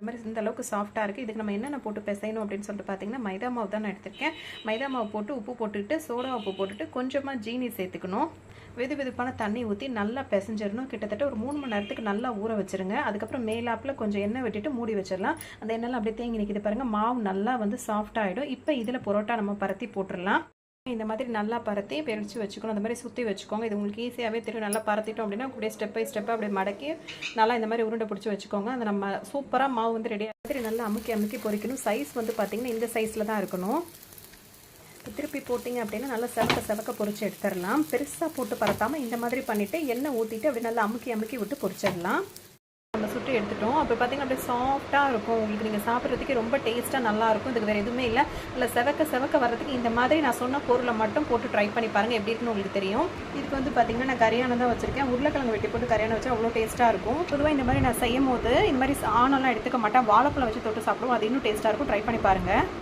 இந்த மாதிரி இந்த அளவுக்கு சாஃப்ட்டாக இருக்குது. இதுக்கு நம்ம என்னென்ன போட்டு பிசையணும் அப்படின்னு சொல்லிட்டு பார்த்தீங்கன்னா, மைதா மாவு தான் நான் எடுத்திருக்கேன். மைதா மாவு போட்டு உப்பு போட்டுட்டு சோடா உப்பு போட்டுட்டு கொஞ்சமாக ஜீனி சேர்த்துக்கணும். வெது வெதுப்பான தண்ணி ஊற்றி நல்லா பிசைஞ்சிடணும். கிட்டத்தட்ட ஒரு 3 மணி நேரத்துக்கு நல்லா ஊற வச்சுருங்க. அதுக்கப்புறம் மேலாப்பில் கொஞ்சம் எண்ணெய் விட்டுட்டு மூடி வச்சிடலாம். அந்த எண்ணெய்லாம் அப்படியே தேங்கி நிற்கிது பாருங்கள். மாவு நல்லா வந்து சாஃப்டாகிடும். இப்போ இதில் பரோட்டா நம்ம பரத்தி போட்டுடலாம். இந்த மாதிரி நல்லா பரத்தி பிரித்து வச்சுக்கணும். அந்த மாதிரி சுற்றி வச்சுக்கோங்க. இது உங்களுக்கு ஈஸியாகவே தெரியும். நல்லா பரத்திட்டோம் அப்படின்னா அப்படியே ஸ்டெப் பை ஸ்டெப்பாக அப்படியே மடக்கி நல்லா இந்த மாதிரி உருண்டை பிடிச்சி வச்சுக்கோங்க. அந்த நம்ம சூப்பராக மாவு வந்து ரெடியாக மாதிரி நல்லா அமுக்கி பொரிக்கணும். சைஸ் வந்து பார்த்திங்கன்னா இந்த சைஸில் தான் இருக்கணும். திருப்பி போட்டிங்க அப்படின்னா நல்லா செவக்க பொரிச்சு எடுத்துடலாம். பெருசாக போட்டு பரத்தாமல் இந்த மாதிரி பண்ணிவிட்டு எண்ணெய் ஊற்றிட்டு அப்படி நல்லா அமுக்கி விட்டு பொரிச்சிடலாம். நம்ம சுட்டு எடுத்துட்டோம். அப்போ பார்த்தீங்கன்னா அப்படியே சாஃப்டாக இருக்கும். உங்களுக்கு நீங்கள் சாப்பிட்றதுக்கு ரொம்ப டேஸ்ட்டாக நல்லாயிருக்கும். இதுக்கு வேறு எதுவுமே இல்லை. இல்லை செவக்க வர்றதுக்கு இந்த மாதிரி நான் சொன்ன பொருளை மட்டும் போட்டு ட்ரை பண்ணி பாருங்கள். எப்படி இருக்குன்னு உங்களுக்கு தெரியும். இதுக்கு வந்து பார்த்தீங்கன்னா நான் கரியானம் தான் வச்சுருக்கேன். உருளைக்கிழங்கு வெட்டி போட்டு கரியானம் வச்சா அவ்வளோ டேஸ்ட்டாக இருக்கும். பொதுவாக இந்த மாதிரி நான் செய்யும் போது இந்த மாதிரி ஆனெல்லாம் எடுத்துக்க மாட்டேன். வாழைப்பழம் வச்சு தொட்டு சாப்பிடுவோம். அது இன்னும் டேஸ்ட்டாக இருக்கும். ட்ரை பண்ணி பாருங்கள்.